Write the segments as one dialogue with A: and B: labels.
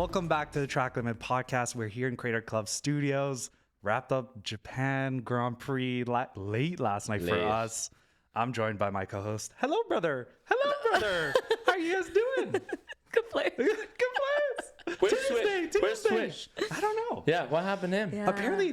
A: Welcome back to the Track Limit Podcast. We're here in Crater Club Studios. Wrapped up Japan Grand Prix late last night for us. I'm joined by my co-host. Hello, brother. Hello, brother. How are you guys doing?
B: Good players.
A: Good players.
C: Where's Swish?
A: I don't know.
C: Yeah, what happened to him?
B: Yeah.
A: Apparently,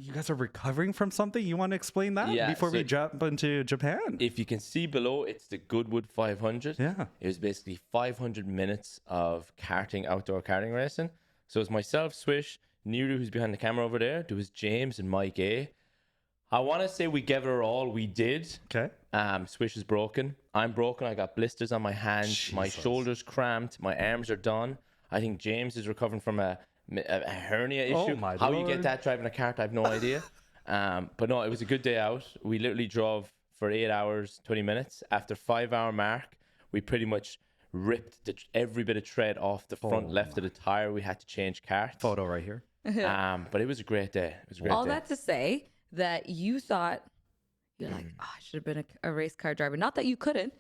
A: you guys are recovering from something. You want to explain that before we jump into Japan?
C: If you can see below, it's the Goodwood 500.
A: Yeah.
C: It was basically 500 minutes of outdoor karting racing. So it's myself, Swish, Niru, who's behind the camera over there. There was James and Mikey. I want to say we gave it our all. We did.
A: Okay.
C: Swish is broken. I'm broken. I got blisters on my hands.
A: Jesus.
C: My shoulders cramped. My arms are done. I think James is recovering from a hernia issue.
A: Oh my
C: How
A: Lord.
C: you get that driving a cart, I have no idea. But no, it was a good day out. We literally drove for 8 hours, 20 minutes. After 5-hour mark, we pretty much ripped every bit of tread off the front left of the tire. We had to change carts.
A: Photo right here.
C: But it was a great day. It was a great
B: All
C: day.
B: that to say that you thought, you're like, oh, I should have been a race car driver. Not that you couldn't,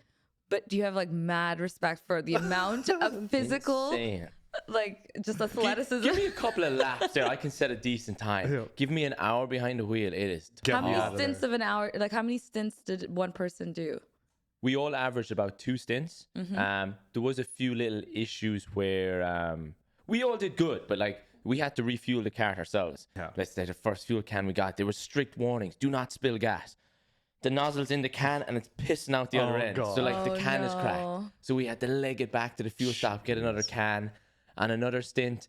B: but do you have like mad respect for the amount of physical,
C: Insane.
B: like just athleticism?
C: Give me a couple of laps there. I can set a decent time.
A: Yeah.
C: Give me an hour behind the wheel. It is
A: Get
B: How
A: me
B: many
A: out of
B: stints
A: there.
B: of an hour? Like how many stints did one person do?
C: We all averaged about 2 stints. There was a few little issues where we all did good, but like we had to refuel the cart ourselves.
A: Yeah.
C: Let's say the first fuel can we got, there were strict warnings: do not spill gas. The nozzle's in the can and it's pissing out the other end.
A: God.
C: So like the
B: Oh,
C: can is
B: no.
C: cracked. So we had to leg it back to the fuel stop, get another can, and another stint.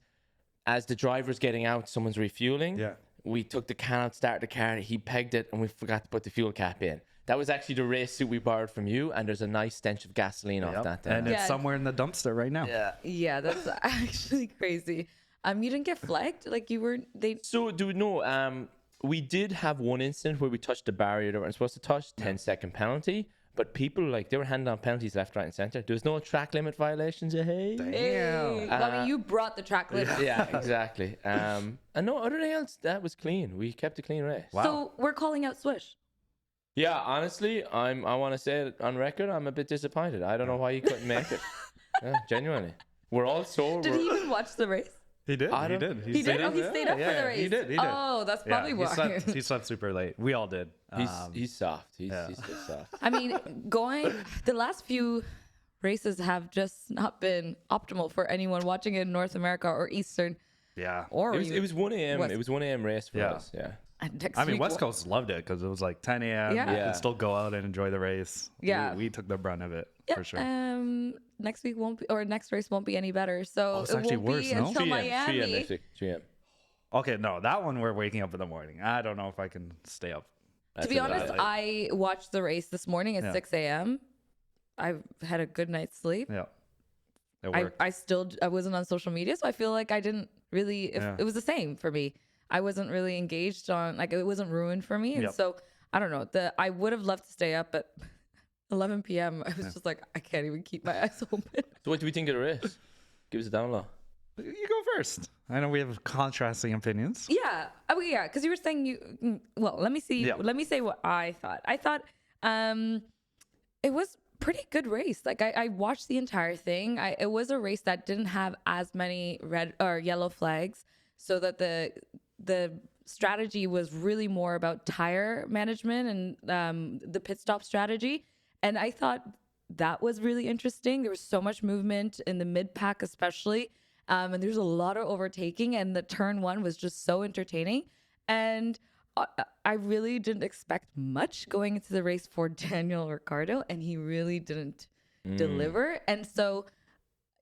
C: As the driver's getting out, someone's refueling.
A: Yeah.
C: We took the can out, started the car, he pegged it, and we forgot to put the fuel cap in. That was actually the race suit we borrowed from you, and there's a nice stench of gasoline off that.
A: And
B: Yeah.
A: it's somewhere in the dumpster right now.
C: Yeah.
B: Yeah, that's actually crazy. You didn't get flagged? Like you were,
C: So, do we know? We did have one incident where we touched the barrier that we weren't supposed to touch, 10-second penalty. But people, like, they were handing out penalties left, right, and center. There was no track limit violations. Hey.
B: Hey. Well, I mean, you brought the track limit.
C: Yeah, exactly. And no, other than else, that was clean. We kept a clean race.
A: Wow.
B: So we're calling out Swish.
C: Yeah, honestly, I want to say it on record, I'm a bit disappointed. I don't know why you couldn't make it. Yeah, genuinely. We're all sore.
B: Did he even watch the race?
A: He did.
C: I
A: He
C: don't-
A: did.
B: He did? Oh, he stayed up for the race.
A: He did. He did.
B: Oh, that's probably
A: yeah,
B: why.
A: He slept super late. We all did.
C: He's soft. He's
A: yeah.
C: so soft.
B: I mean, the last few races have just not been optimal for anyone watching in North America or Eastern
A: Yeah.
B: or
C: It was 1 a.m.
B: West.
C: It was 1 a.m. race for
A: Yeah.
C: us. Yeah.
B: next
A: I mean,
B: week
A: West Coast loved it because it was like 10 a.m.
B: Yeah.
A: You
C: Yeah.
A: can still go out and enjoy the race.
B: Yeah.
A: We took the brunt of it
B: Yeah,
A: for sure.
B: next week won't be, or next race won't be any better. So
A: it's
B: it
A: actually
B: won't
A: worse,
B: be
A: no?
B: until
C: 3 a.m.
B: Miami.
C: next week. 3 a.m.
A: Okay, no, that one we're waking up in the morning. I don't know if I can stay up.
B: To be honest, I watched the race this morning at
A: Yeah.
B: 6 a.m. I had a good night's sleep.
A: Yeah. It
B: I
A: worked.
B: I wasn't on social media, so I feel like I didn't really.
A: Yeah.
B: It was the same for me. I wasn't really engaged on, like, it wasn't ruined for me, and
A: Yep.
B: so I don't know. I would have loved to stay up at 11 p.m. I was just like, I can't even keep my eyes open.
C: So what do we think of the race? Give us a download.
A: You go first. I know we have contrasting opinions.
B: Yeah. Oh, yeah. Because you were saying well, let me see.
A: Yeah.
B: Let me say what I thought. I thought it was pretty good race. Like I watched the entire thing. It was a race that didn't have as many red or yellow flags, so that the strategy was really more about tire management and the pit stop strategy. And I thought that was really interesting. There was so much movement in the mid pack, especially. And there's a lot of overtaking, and the turn one was just so entertaining. And I really didn't expect much going into the race for Daniel Ricciardo, and he really didn't deliver. And so,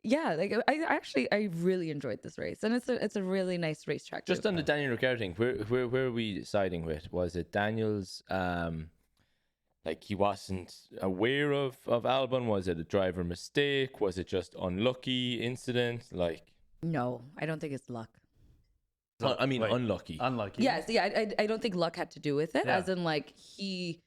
B: yeah, like I really enjoyed this race, and it's a really nice racetrack.
C: Just
B: too.
C: on the Daniel Ricciardo thing, where are we siding with? Was it Daniel's like he wasn't aware of Albon? Was it a driver mistake? Was it just unlucky incident? Like,
B: No, I don't think it's luck.
C: I mean,
A: Wait.
C: unlucky.
A: Unlucky.
B: Yes, yeah, I don't think luck had to do with it.
A: Yeah.
B: As in, like, he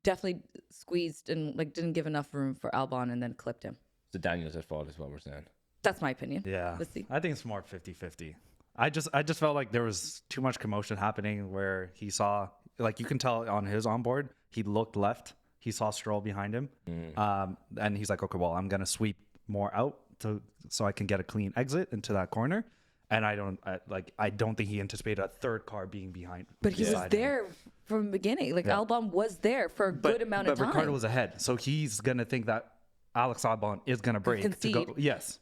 B: definitely squeezed and like didn't give enough room for Albon and then clipped him.
C: So Daniel's at fault is what we're saying.
B: That's my opinion.
A: Yeah.
B: Let's see.
A: I think it's more 50-50. I just felt like there was too much commotion happening where he saw, like, you can tell on his onboard, he looked left. He saw Stroll behind him. And he's like, okay, well, I'm going to sweep more out so I can get a clean exit into that corner. And I don't think he anticipated a third car being behind.
B: But he was
A: beside him.
B: there from the beginning. Like Albon was there for a good amount of time.
A: But Ricciardo was ahead, so he's gonna think that Alex Albon is gonna brake to go. Yes,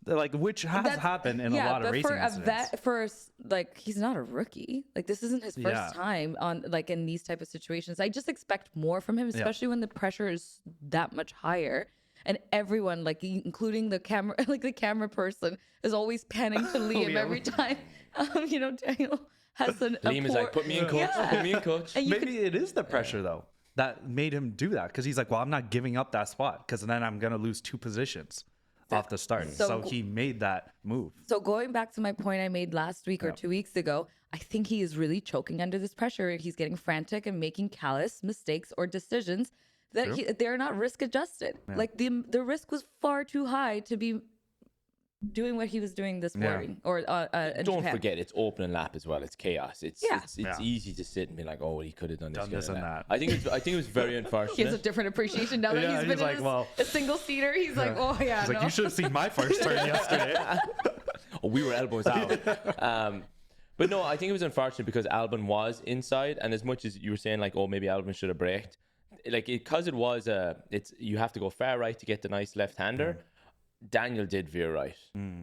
A: like which has happened in a lot of racing incidents.
B: He's not a rookie. Like this isn't his first time on in these type of situations. I just expect more from him, especially when the pressure is that much higher. And everyone, including the camera, the camera person, is always panning to Liam every time. Daniel has
C: Liam is like, put me in coach, put me in coach.
A: Maybe it is the pressure though that made him do that, because he's like, well, I'm not giving up that spot because then I'm gonna lose 2 positions off the start. So he made that move.
B: So going back to my point I made last week or 2 weeks ago, I think he is really choking under this pressure. He's getting frantic and making callous mistakes or decisions that they're not risk adjusted. Yeah. The risk was far too high to be doing what he was doing this morning in
C: Don't
B: Japan.
C: forget, it's opening lap as well. It's chaos. It's easy to sit and be like, oh, well, he could have done this and that. I think it was very unfortunate.
B: He has a different appreciation now that he's been in a single seater. He's like, oh yeah,
A: he's like, you should have seen my first turn yesterday.
C: We were elbows out. But no, I think it was unfortunate because Albon was inside, and as much as you were saying like, oh, maybe Albon should have braked, because it was you have to go far right to get the nice left-hander. Daniel did veer right.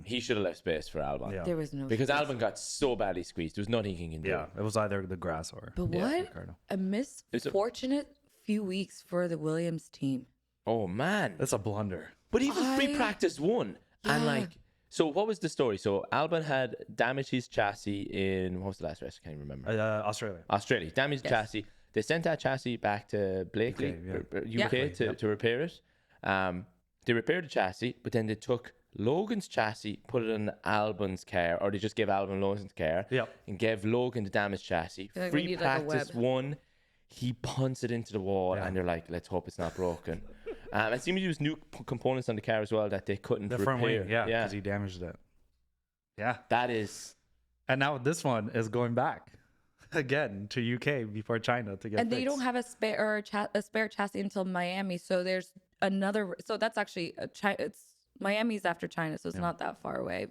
C: He should have left space for Albon.
B: Yeah. There was no
C: because space. Albon got so badly squeezed. There was nothing he can do.
A: Yeah, it was either the grass or.
B: But what a misfortunate few weeks for the Williams team.
C: Oh man,
A: that's a blunder.
C: But even free practice won, and so what was the story? So Albon had damaged his chassis in what was the last race? I can't even remember. Australia damaged the chassis. They sent that chassis back to Blakely, UK, to repair it. They repaired the chassis, but then they took Logan's chassis, put it in Albon's car, or they just gave Albon Logan's car, and gave Logan the damaged chassis. Free practice won. He punts it into the wall, and they're like, let's hope it's not broken. It seems there was new components on the car as well that they couldn't repair.
A: Front wing, because he damaged it. Yeah.
C: That is...
A: And now this one is going back again to UK before China to get
B: and fixed. They don't have a spare chassis until Miami, so there's another. So that's actually it's Miami's after China, so it's not that far away.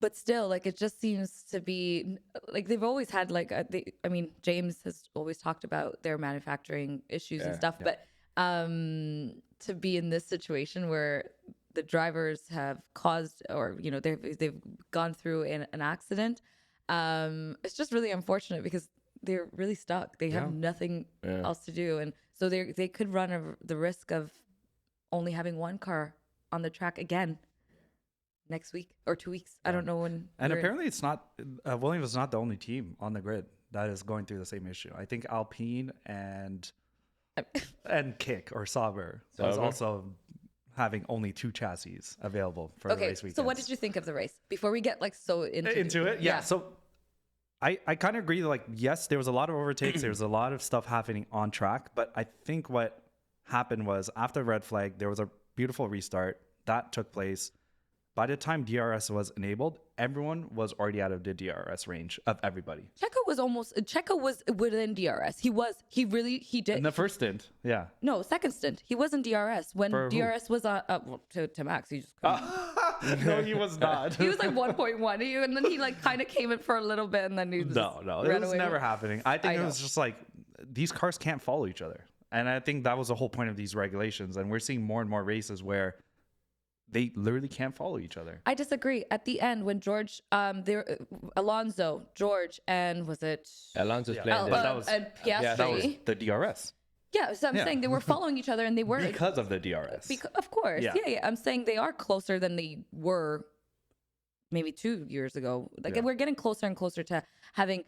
B: But still, it just seems to be they've always had James has always talked about their manufacturing issues and stuff, but to be in this situation where the drivers have caused or they've gone through an accident. It's just really unfortunate because they're really stuck. They have nothing else to do, and so they could run the risk of only having one car on the track again next week or 2 weeks. I don't know when.
A: And apparently, it's not Williams is not the only team on the grid that is going through the same issue. I think Alpine and Kick or Sauber is also having only 2 chassis available for the race weekend.
B: So what did you think of the race before we get so into
A: it? Yeah. So I kind of agree. Yes, there was a lot of overtakes. There was a lot of stuff happening on track. But I think what happened was after red flag, there was a beautiful restart that took place. By the time DRS was enabled, everyone was already out of the DRS range of everybody.
B: Checo was within DRS. He did.
A: In the first stint, yeah.
B: No, second stint. He was in DRS. When DRS was on, to Max, he just couldn't.
A: No, he was not.
B: He was 1.1, and then he kind of came in for a little bit, and then he just
A: it was never happening. I think it was just these cars can't follow each other. And I think that was the whole point of these regulations. And we're seeing more and more races where they literally can't follow each other.
B: I disagree. At the end, when Alonso, George, and was it
C: Alonso's playing
B: and Piastri?
A: That was the DRS.
B: Yeah, so I'm saying they were following each other, and they were
A: because of the DRS.
B: Of course, yeah. I'm saying they are closer than they were maybe 2 years ago. We're getting closer and closer to having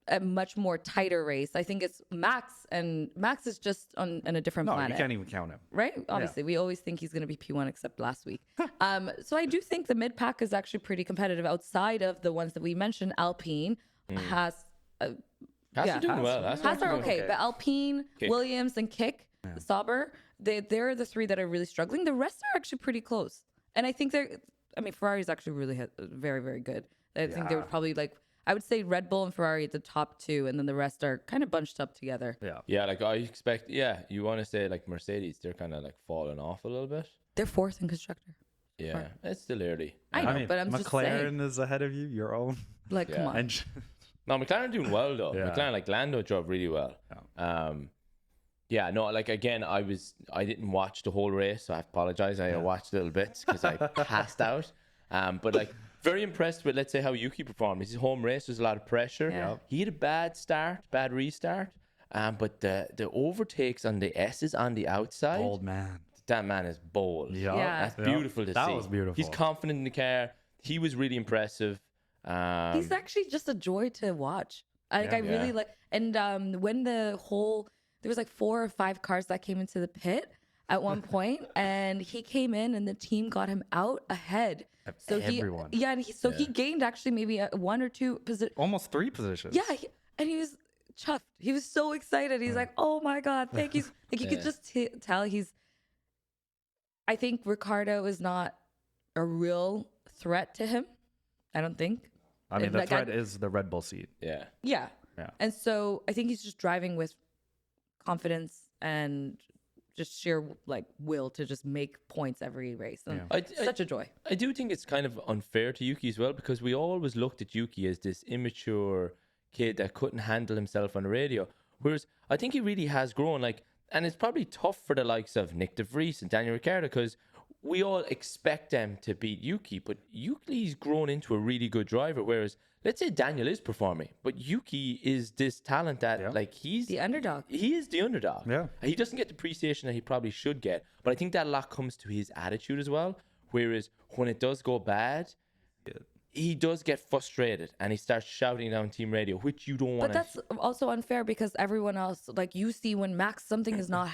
B: a much more tighter race. I think it's Max, and Max is just on a different planet.
A: No, you can't even count him.
B: Right? Obviously, we always think he's going to be P1 except last week. So I do think the mid-pack is actually pretty competitive outside of the ones that we mentioned. Alpine has...
C: doing well.
B: Haas are okay, but Alpine, Kick. Williams, and Kick, Sauber, they're the 3 that are really struggling. The rest are actually pretty close. And I think Ferrari is actually really very, very good. I think they would probably I would say Red Bull and Ferrari at the top 2, and then the rest are kind of bunched up together.
C: Yeah, I expect, you want to say Mercedes, they're kind of falling off a little bit.
B: They're 4th in constructor.
C: Yeah, it's still early.
B: I know, but I'm just saying.
A: McLaren is ahead of you. Your own.
B: Like, come on.
A: And
C: No, McLaren doing well though.
A: Yeah.
C: McLaren, like Lando drove really well. Yeah, no, like again, I didn't watch the whole race, so I apologize. I watched little bits because I passed out. But like, very impressed with, let's say, how Yuki performed. His home race, there's a lot of pressure.
B: Yeah.
C: He had a bad restart. But the overtakes on the S's on the outside,
A: old man.
C: that man is bold.
B: Yeah.
C: That's beautiful to see.
A: That was beautiful.
C: He's confident in the car. He was really impressive.
B: He's actually just a joy to watch. Like, I really like, and when there was like 4 or 5 cars that came into the pit at one point, and he came in and the team got him out ahead. So
A: everyone.
B: He gained actually maybe 1 or 2 positions.
A: Almost 3 positions.
B: Yeah, and he was chuffed. He was so excited. He's like, "Oh my god, thank you!" Like you could just tell he's. I think Ricciardo is not a real threat to him. I don't think.
A: I mean, the threat is the Red Bull seat.
C: Yeah.
B: Yeah. And so I think he's just driving with confidence and just sheer like will to just make points every race. And such a joy.
C: I do think it's kind of unfair to Yuki as well, because we always looked at Yuki as this immature kid that couldn't handle himself on the radio. Whereas I think he really has grown. Like, and it's probably tough for the likes of Nick de Vries and Daniel Ricciardo, because we all expect them to beat Yuki, but Yuki's grown into a really good driver. Whereas, let's say Daniel is performing, but Yuki is this talent that, like, he's
B: the underdog.
C: He is the underdog.
A: Yeah.
C: He doesn't get the appreciation that he probably should get, but I think that a lot comes to his attitude as well. Whereas when it does go bad, he does get frustrated and he starts shouting down team radio, which you don't want.
B: But that's also unfair because everyone else, like, you see when Max something is not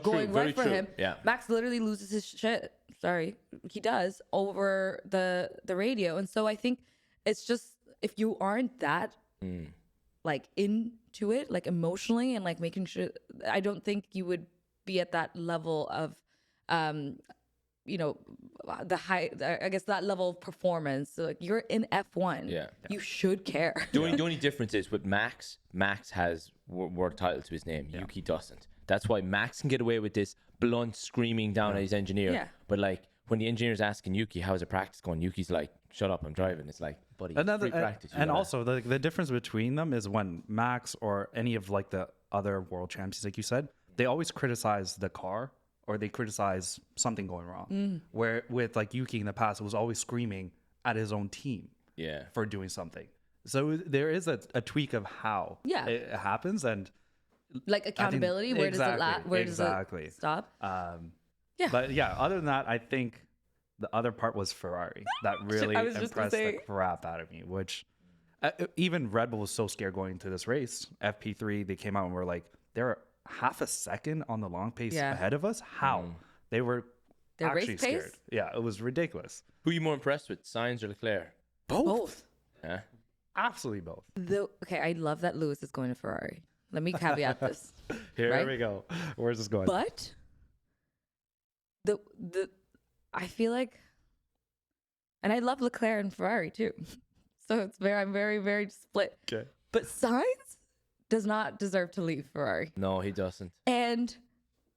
B: going right for him.
C: Yeah.
B: Max literally loses his shit. Sorry, he does over the radio, and so I think it's just if you aren't that like into it, like emotionally and like making sure, I don't think you would be at that level of the high, I guess that level of performance. So like you're in F1, you should care.
C: The only difference is with Max has world title to his name. Yuki doesn't. That's why Max can get away with this blunt screaming down at his engineer.
B: Yeah.
C: But like when the engineer's asking Yuki, how's the practice going? Yuki's like, shut up, I'm driving. It's like, buddy, free practice.
A: And also the difference between them is when Max or any of like the other world champions, like you said, they always criticize the car or they criticize something going wrong. Where with like Yuki in the past, it was always screaming at his own team for doing something. So there is a tweak of how it happens, and
B: like accountability. Where does it stop?
A: But yeah, other than that, I think the other part was Ferrari that really impressed the crap out of me. Which even Red Bull was so scared going into this race. FP3, they came out and were like, they're half a second on the long pace ahead of us. How they were actually scared? Pace? Yeah, it was ridiculous.
C: Who are you more impressed with, Sainz or Leclerc?
B: Both.
C: Yeah,
A: absolutely both.
B: Okay, I love that Lewis is going to Ferrari. Let me caveat this.
A: Here we go. Where's this going?
B: But I feel like, and I love Leclerc and Ferrari too. So I'm very, very split.
A: Okay.
B: But Sainz does not deserve to leave Ferrari.
C: No, he doesn't.
B: And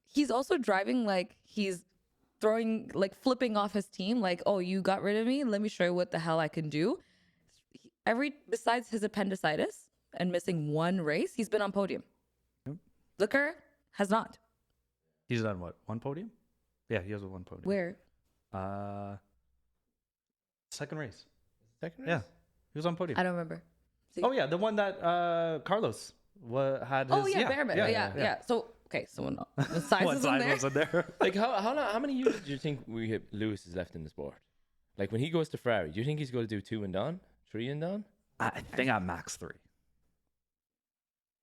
B: he's also driving like he's throwing, like flipping off his team. Like, oh, you got rid of me? Let me show you what the hell I can do. Besides his appendicitis and missing one race, he's been on podium. Yep. Leclerc has not.
A: He's done what? One podium? Yeah, he has one podium.
B: Where?
A: Second race.
C: Second race?
A: Yeah, he was on podium.
B: I don't remember. See?
A: Oh yeah, the one that Carlos had. His,
B: Behrman. Yeah. So okay, so when Sainz was in there.
C: Like how many years do you think Lewis is left in the sport? Like when he goes to Ferrari, do you think he's going to do 2 and done, 3 and done?
A: I think I'm max 3.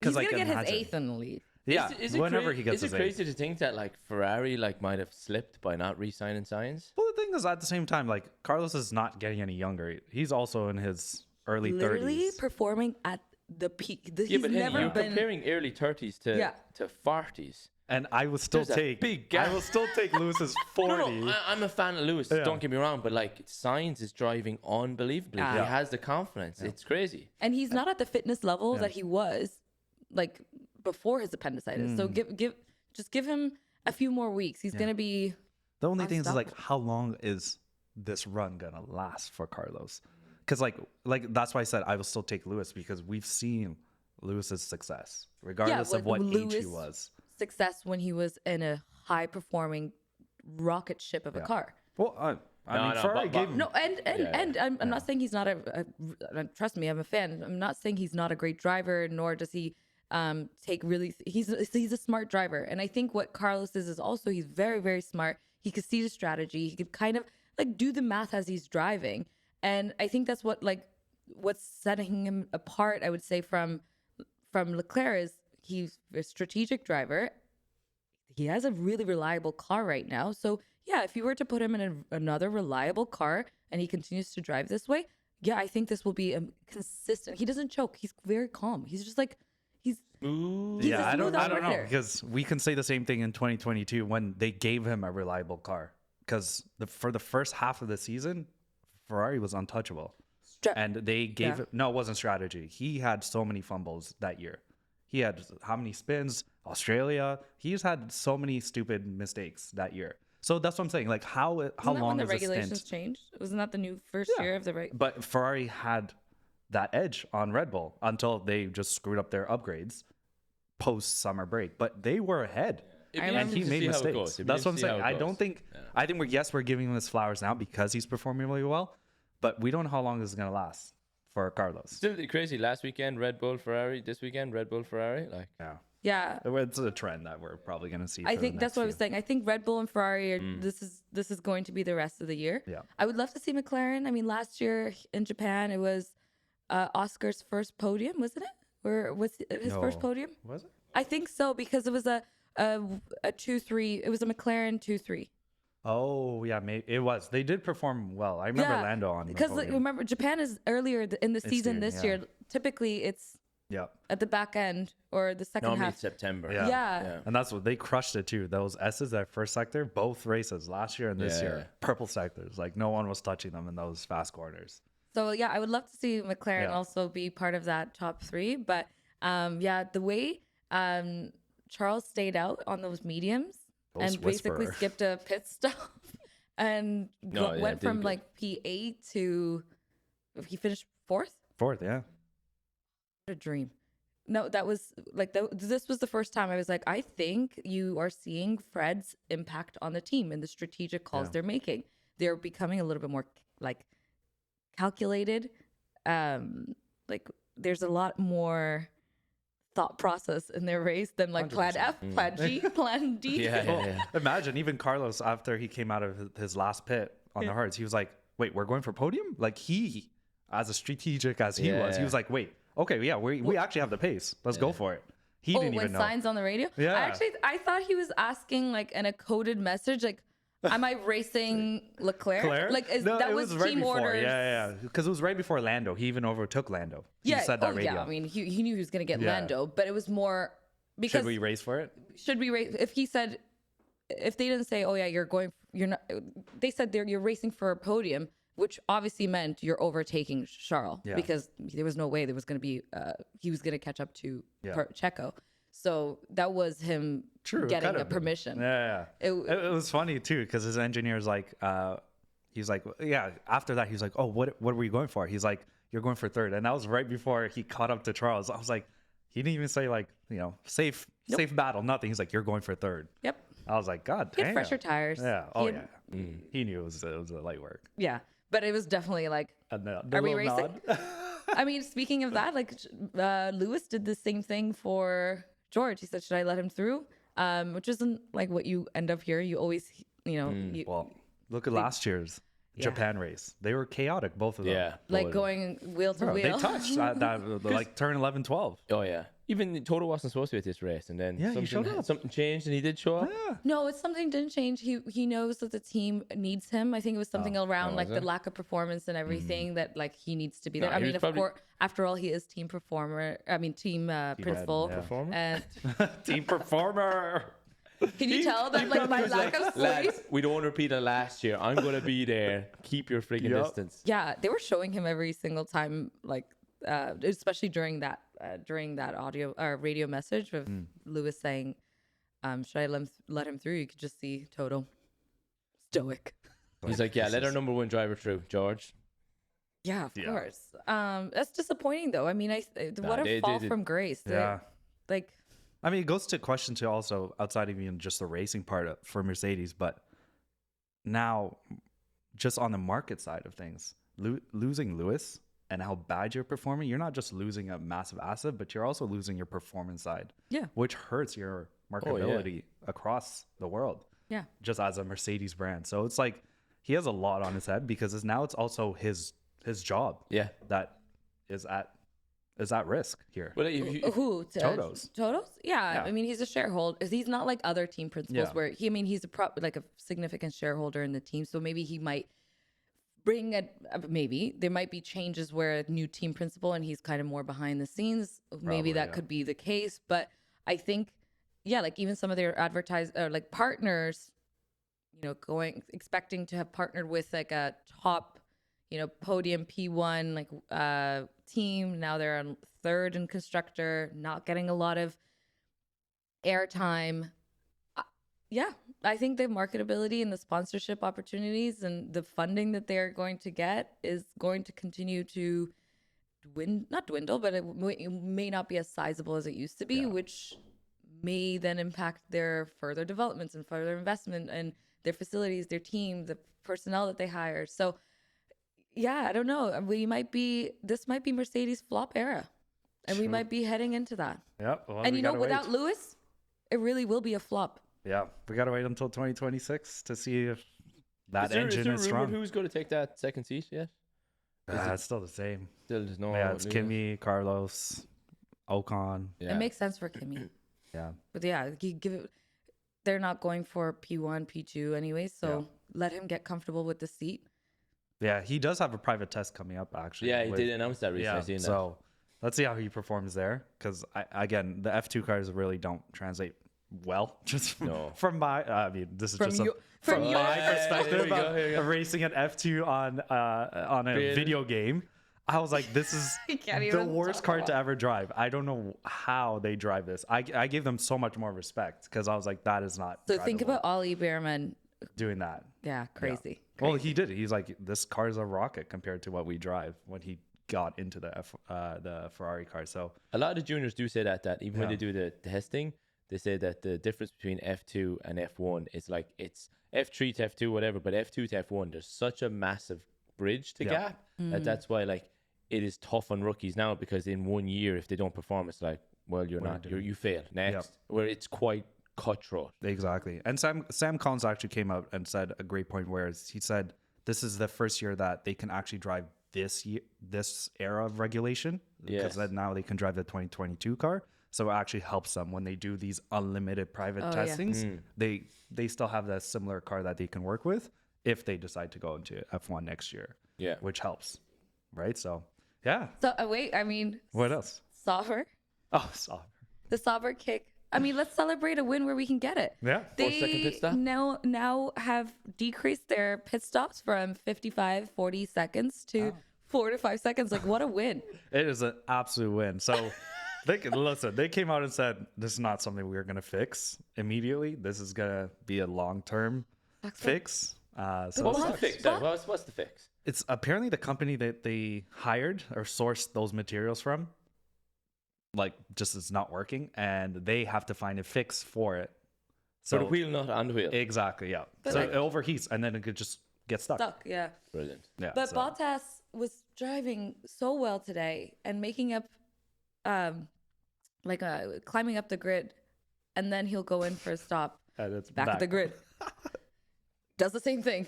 B: He's gonna get his 8th in the lead.
A: Yeah, whenever he gets his 8th.
C: Is it crazy to think that like Ferrari like might have slipped by not re-signing Sainz?
A: Well, the thing is, at the same time, like Carlos is not getting any younger. He's also in his early 30s.
B: Literally performing at the peak.
C: But you're comparing early 30s to 40s.
A: And I will still take Lewis's 40.
C: No, I'm a fan of Lewis. Don't get me wrong, but like Sainz is driving unbelievably. He has the confidence. Yeah. It's crazy.
B: And he's not at the fitness level that he was like before his appendicitis. So give him a few more weeks. He's gonna be.
A: The only thing is like, how long is this run gonna last for Carlos? Because like that's why I said I will still take Lewis, because we've seen Lewis's success regardless of what age he was.
B: Success when he was in a high performing rocket ship of a car.
A: Well, I mean, Ferrari gave him.
B: No, and I'm not saying he's not trust me, I'm a fan. I'm not saying he's not a great driver, nor does he take really. He's a smart driver, and I think what Carlos is also he's very, very smart. He could see the strategy. He could kind of like do the math as he's driving, and I think that's what's setting him apart. I would say from Leclerc is he's a strategic driver. He has a really reliable car right now, so. Yeah, if you were to put him in another reliable car and he continues to drive this way, yeah, I think this will be a consistent. He doesn't choke. He's very calm. He's just like he's smooth.
A: Yeah, I don't know, because we can say the same thing in 2022 when they gave him a reliable car, because for the first half of the season, Ferrari was untouchable, and they gave it. No, it wasn't strategy. He had so many fumbles that year. He had how many spins? Australia. He's had so many stupid mistakes that year. So that's what I'm saying. Like, how long
B: when the
A: is
B: regulations changed? Wasn't that the new first year of the regulation?
A: But Ferrari had that edge on Red Bull until they just screwed up their upgrades post summer break. But they were ahead, and he made mistakes. That's what I'm saying. I don't think. I think we're giving him his flowers now because he's performing really well, but we don't know how long this is gonna last for Carlos.
C: Still crazy. Last weekend, Red Bull, Ferrari. This weekend, Red Bull, Ferrari. Like,
B: yeah,
A: it's a trend that we're probably going to see.
B: I think that's what I was saying. I think Red Bull and Ferrari are, this is going to be the rest of the year.
A: Yeah,
B: I would love to see McLaren. I mean, last year in Japan, it was Oscar's first podium, wasn't it? Or was it his first podium?
A: Was it?
B: I think so, because it was a 2-3. It was a McLaren 2-3.
A: Oh yeah, maybe it was. They did perform well. I remember Lando on.
B: Because remember, Japan is earlier in the season this year. Typically, it's.
A: Yeah.
B: At the back end or the second half.
C: September.
B: Yeah.
A: And that's what they crushed it too. Those S's, that first sector, both races last year and this year, purple sectors. Like no one was touching them in those fast corners.
B: So yeah, I would love to see McLaren also be part of that top 3. But the way Charles stayed out on those mediums basically skipped a pit stop and went from like P8 to he finished 4th.
A: 4th, yeah.
B: A dream. No, that was like this was the first time I was like, I think you are seeing Fred's impact on the team and the strategic calls they're making. They're becoming a little bit more like calculated. Like there's a lot more thought process in their race than like 100%. Plan F, plan G, plan D.
A: Imagine even Carlos, after he came out of his last pit on the hards, he was like, wait, we're going for podium? Like he, as a strategic as he was like, wait, okay, yeah, we actually have the pace. Let's go for it. He didn't even know.
B: Signs on the radio?
A: Yeah.
B: I thought he was asking like in a coded message, like, am I racing Leclerc? Like, that was
A: right
B: team
A: before.
B: orders.
A: Yeah. Because it was right before Lando. He even overtook Lando. He said that radio.
B: Yeah, I mean, he knew he was going to get Lando, but it was more because.
A: Should we race for it?
B: Should we race? If they didn't say, oh yeah, you're not, they said you're racing for a podium, which obviously meant you're overtaking Charles because there was no way there was going to be he was going to catch up to Checo. So that was him getting a permission.
A: Yeah. It was funny too because his engineer's like, he's like, after that he's like, oh, what were you going for? He's like, you're going for 3rd, and that was right before he caught up to Charles. I was like, he didn't even say like, safe battle, nothing. He's like, you're going for 3rd.
B: Yep.
A: I was like, God damn.
B: He had fresher tires.
A: Yeah. He knew it was a light work.
B: Yeah. But it was definitely like, are we racing? I mean, speaking of that, like Lewis did the same thing for George. He said, should I let him through? Which isn't like what you end up here. You always,
A: well, look at last year's Japan race. They were chaotic, both of them.
C: Yeah.
B: Like going wheel to wheel.
A: They touched that like turn 11, 12.
C: Oh, yeah. Even Toto wasn't supposed to be at this race, and then something changed, and he did show up.
A: Yeah.
B: No, it's something didn't change. He knows that the team needs him. I think it was something around like the lack of performance and everything that like he needs to be there. I mean, of course, after all, he is team performer. I mean, team principal.
C: Performer?
B: And
A: team performer.
B: Can you tell that like my lack of sleep?
C: Lads, we don't repeat it last year. I'm going to be there. Keep your freaking distance.
B: Yeah, they were showing him every single time, like especially during that audio or radio message of Lewis saying, should I let him through? You could just see Toto stoic.
C: He's like, yeah,
A: this
C: let our
A: is-
C: number one driver through, George.
B: Yeah, of
A: Yeah.
B: course. That's disappointing though. I mean, what a
C: they
B: fall
C: did.
B: from grace.
A: Yeah.
B: Like,
A: I mean, it goes to question too, also outside of even just the racing part for Mercedes, but now just on the market side of things, losing Lewis and how bad you're performing, you're not just losing a massive asset, but you're also losing your performance side,
B: yeah,
A: which hurts your marketability across the world,
B: yeah.
A: just as a Mercedes brand. So it's like he has a lot on his head because now it's also his job
C: Yeah.
A: that is at risk here.
C: Well, if
B: Who?
A: Toto's.
B: Toto's? Yeah.
A: Yeah.
B: I mean, he's a shareholder. He's not like other team principals
A: Yeah.
B: where he's like a significant shareholder in the team. So maybe he might bring maybe there might be changes where a new team principal and he's kind of more behind the scenes. Maybe
A: Probably,
B: that
A: yeah.
B: could be the case. But I think, yeah, like even some of their like partners, expecting to have partnered with like a top, podium P1 like team. Now they're on third in constructor, not getting a lot of airtime. Yeah, I think the marketability and the sponsorship opportunities and the funding that they're going to get is going to continue to not dwindle, but it may not be as sizable as it used to be,
A: Yeah.
B: which may then impact their further developments and further investment and their facilities, their team, the personnel that they hire. So yeah, I don't know. This might be Mercedes flop era. And we
A: True.
B: might be heading into that.
A: Yeah. Well,
B: And
A: we gotta
B: without
A: wait.
B: Lewis, it really will be a flop.
A: Yeah, we gotta wait until 2026 to see if that
C: is
A: engine
C: there
A: is
C: rumored
A: strong.
C: who's going to take that second seat yet?
A: It's still the same.
C: Still, there's no.
A: Yeah, it's
C: news.
A: Kimi, Carlos, Ocon.
C: Yeah.
B: It makes sense for Kimi.
A: Yeah,
B: But yeah, they're not going for P1, P2 anyway, so let him get comfortable with the seat.
A: yeah, he does have a private test coming up actually.
C: Yeah, he did announce that recently.
A: Yeah,
C: I've seen that.
A: so let's see how he performs there. Because again, the F2 cars really don't translate well. Just
C: No.
A: from my, I mean, this is
B: From
A: just
B: your-
A: from
B: from
A: my
B: your-
A: perspective
C: Here we go,
A: of
C: here we go.
A: racing an F2 on a
C: Creative.
A: video game. I was like, this is
B: I can't
A: the
B: even
A: worst
B: talk
A: car
B: about
A: to ever drive. I don't know how they drive this. I gave them so much more respect because I was like, that is not.
B: So think
A: drivable,
B: about Ollie Behrman.
A: doing that.
B: Yeah, crazy.
A: Well, he did it. He's like, this car is a rocket compared to what we drive when he got into the Ferrari car. So
C: A lot of the juniors do say that even when
A: Yeah.
C: they do the testing, they say that the difference between F2 and F1 is like it's F3 to F2, whatever, but F2 to F1, there's such a massive bridge to
A: Yeah.
C: gap that's why like it is tough on rookies now because in 1 year if they don't perform, it's like, well, you fail next. Where it's quite cutthroat.
A: exactly. And Sam Collins actually came out and said a great point where he said this is the first year that they can actually drive this era of regulation because
C: Yes.
A: then now they can drive the 2022 car. So it actually helps them when they do these unlimited private
B: yeah.
A: testings. They still have that similar car that they can work with if they decide to go into F1 next year.
C: Yeah.
A: Which helps, right? So yeah.
B: So wait, I mean,
A: What else?
B: Sauber,
A: Oh, Sauber.
B: the Sauber kick. I mean, let's celebrate a win where we can get it.
A: Yeah.
C: 4-second pit stop?
B: now have decreased their pit stops from 40 seconds to 4 to 5 seconds. Like, what a win.
A: It is an absolute win. So they came out and said this is not something we're gonna fix immediately. This is gonna be a long-term fix. So
C: What was
B: What?
C: the fix?
B: What?
C: What's the fix?
A: it's apparently the company that they hired or sourced those materials from, like, just is not working, and they have to find a fix for it.
C: So the
A: So
C: wheel nut on the wheel.
A: exactly, yeah.
B: But
A: So
B: like-
A: it overheats, and then it could just get stuck.
B: Stuck, yeah.
C: Brilliant.
A: Yeah,
B: But
A: so-
B: Bottas was driving so well today and making up, climbing up the grid, and then he'll go in for a stop.
A: and it's
B: Back at the grid. Does the same thing.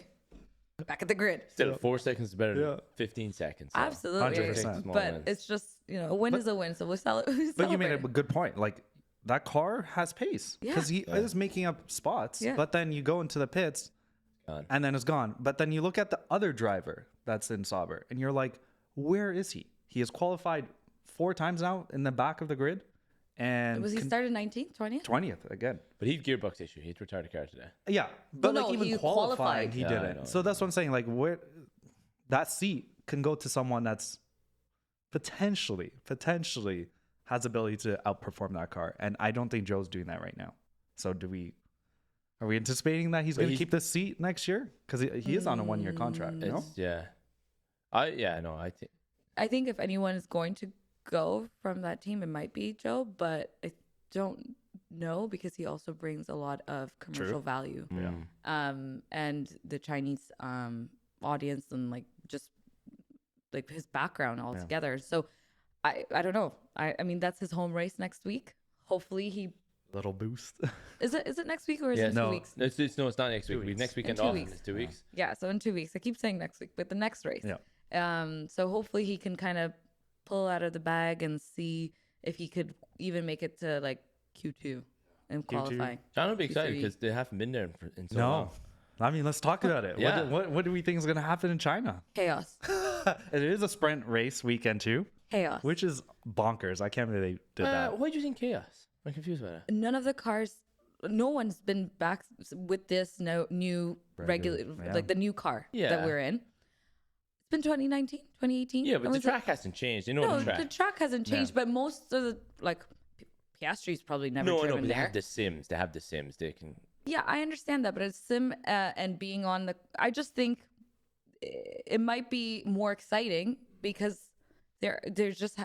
B: Back at the grid.
C: Still, 4 seconds is better
A: Yeah.
C: than 15 seconds. so.
B: Absolutely.
A: 100%.
C: Small
B: But
C: wins.
B: it's just, a win is a win. So we'll celebrate.
A: But you made a good point. Like, that car has pace
B: Yeah.
A: because he is making up spots.
B: Yeah.
A: But then you go into the pits,
C: Gone.
A: and then it's gone. But then you look at the other driver that's in Sauber, and you're like, where is he? He has qualified 4 times now in the back of the grid, and
B: Was he started 19th, 20th?
A: 20th again.
C: But he had gearbox issue. He had to retire the car today.
A: Yeah, but
B: Well,
A: like
B: no,
A: even
B: he
A: qualifying,
B: qualified.
A: he
C: Yeah, I
A: didn't.
C: know,
A: So that's what I'm saying. Like, where that seat can go to someone that's potentially has ability to outperform that car, and I don't think Joe's doing that right now. So do we Are we anticipating that he's
C: But
A: going to keep this seat next year? Because he is on a 1-year contract. No?
B: I think if anyone is going to go from that team, it might be Zhou, but I don't know because he also brings a lot of commercial value. And the Chinese audience and like just like his background altogether. So I don't know. I mean, that's his home race next week. Hopefully he
A: Little boost.
B: Is it next week or is it 2 weeks?
C: No, it's not next week. Next weekend off. It's 2 weeks.
B: Yeah, so in 2 weeks. I keep saying next week, but the next race.
A: Yeah.
B: So hopefully he can kind of pull out of the bag and see if he could even make it to like Q2 and qualifying.
C: John will be excited because they haven't been there in so
A: No.
C: long.
A: I mean, let's talk about it.
C: Yeah.
A: What do we think is going to happen in China?
B: Chaos.
A: It is a sprint race weekend too.
B: Chaos.
A: Which is bonkers. I can't believe they did that.
C: Why do you think chaos? I'm confused about it.
B: None of the cars, no one's been back with this new regular, like the new car that we're in. It's been 2019, 2018.
C: Yeah, but the track hasn't changed. You know
B: the track hasn't changed, but most of the, like, Piastri's probably never driven
C: but they
B: there.
C: have the Sims. They can...
B: Yeah, I understand that, but it's sim and being on the... I just think it might be more exciting because there's just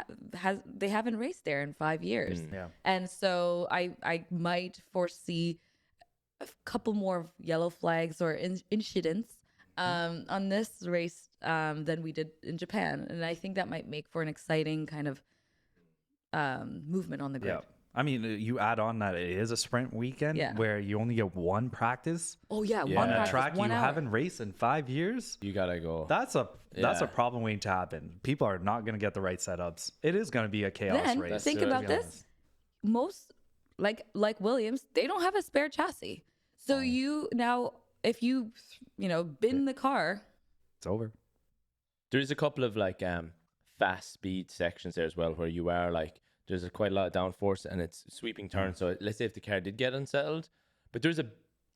B: they haven't raced there in 5 years. And so I might foresee a couple more yellow flags or incidents on this race than we did in Japan, and I think that might make for an exciting kind of movement on the grid.
A: I mean, you add on that it is a sprint weekend where you only get one practice.
B: Oh yeah,
A: on
B: one
A: a
B: practice,
A: track
B: 1
A: you
B: hour.
A: haven't raced in 5 years.
C: You gotta go.
A: That's a problem waiting to happen. People are not going to get the right setups. It is going to be a chaos
B: Then
A: race.
B: think about this. Most like Williams, they don't have a spare chassis. So you now, if you bin the car,
A: it's over.
C: There's a couple of like fast speed sections there as well where you are like there's quite a lot of downforce and it's sweeping turns. So let's say if the car did get unsettled, but there's a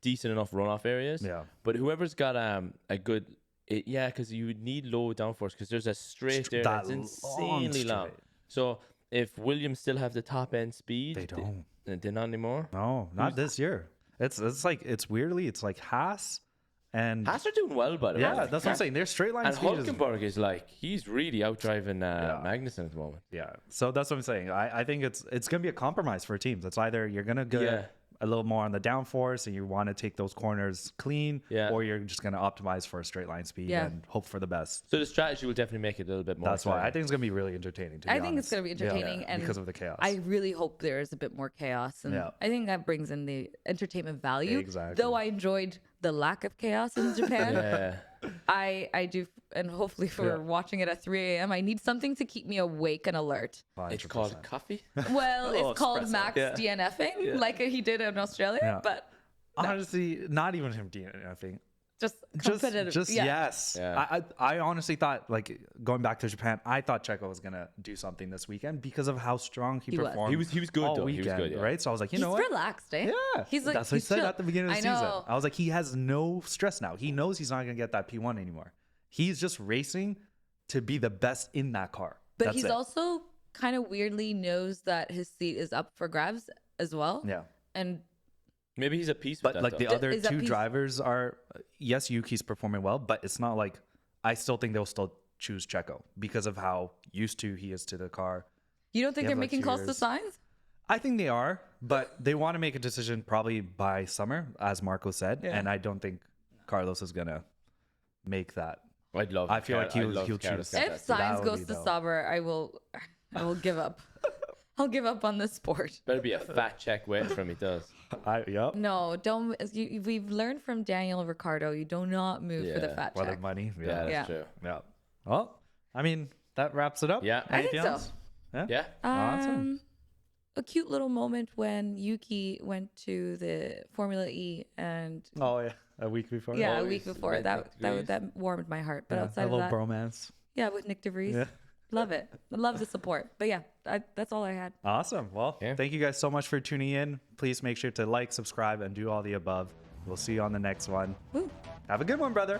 C: decent enough runoff areas.
A: Yeah.
C: But whoever's got a good because you would need low downforce because there's a straight there that's insanely long. So if Williams still have the top end speed,
A: they don't.
C: They're not anymore.
A: No, not this year. It's like it's like Haas. And
C: Haas are doing well, by the way.
A: Yeah, that's what I'm saying. Their straight line
C: and
A: speed
C: Hülkenberg is like he's really out driving Magnussen at the moment.
A: Yeah, so that's what I'm saying. I think it's gonna be a compromise for teams. It's either you're gonna go a little more on the downforce and you want to take those corners clean, or you're just gonna optimize for a straight line speed and hope for the best.
C: So the strategy will definitely make it a little bit more.
A: That's why I think it's gonna be really entertaining.
B: I think it's gonna be entertaining, and
A: because of the chaos.
B: I really hope there is a bit more chaos, and I think that brings in the entertainment value.
A: Exactly.
B: Though I enjoyed the lack of chaos in Japan. I do, and hopefully for watching it at 3 a.m. I need something to keep me awake and alert.
A: 100%.
C: It's called coffee.
B: Well, it's called Max DNFing, like he did in Australia, but
A: honestly, not even him DNFing.
B: Just competitive.
A: Yes.
C: Yeah.
A: I honestly thought, like, going back to Japan, I thought Checo was gonna do something this weekend because of how strong he performed.
C: He was good
A: all
C: though.
A: weekend,
C: he was good,
A: right? So I was like, you know what?
B: He's relaxed, eh?
A: Yeah.
B: He's like,
A: that's what he said
B: chill.
A: at the beginning of the
B: I
A: season.
B: know.
A: I was like, he has no stress now. He knows he's not gonna get that P1 anymore. He's just racing to be the best in that car.
B: But he's also kind of weirdly knows that his seat is up for grabs as well.
A: Yeah.
B: And
C: maybe he's at peace with
A: but
C: that.
A: like
C: though.
A: the other
B: Is that
A: two
B: piece-
A: drivers are, yes, Yuki's performing well, but it's not like, I still think they'll still choose Checo because of how used to he is to the car.
B: you don't think
A: They
B: they're
A: have, like,
B: making
A: 2
B: calls to
A: years.
B: signs?
A: I think they are, but they want to make a decision probably by summer, as Marco said.
B: Yeah.
A: And I don't think Carlos is going to make that.
C: I'd love.
A: I feel like he'll choose.
B: If Sainz goes to Sauber, I will give up. I'll give up on the sport.
C: Better be a fat check waiting for him. He does.
A: Yep.
B: No, don't. We've learned from Daniel Ricciardo. You do not move for the fat
A: For the
B: check.
A: money.
C: Yeah, that's true.
A: Yeah. Well, I mean, that wraps it up.
C: Yeah.
B: I think
A: Anything
B: so.
A: else?
C: Yeah.
A: Awesome.
B: A cute little moment when Yuki went to the Formula E and
A: Oh, yeah. A week before.
B: a
C: Oh,
B: week
C: he's
B: before
C: with Nick DeVries.
B: that warmed my heart. But
A: Yeah,
B: outside
A: a
B: of
A: little
B: that,
A: bromance.
B: with Nick DeVries,
A: Yeah.
B: love it. I love the support. But yeah, that's all I had.
A: Awesome. Well, thank you guys so much for tuning in. Please make sure to like, subscribe, and do all the above. We'll see you on the next one.
B: Woo.
A: Have a good one, brother.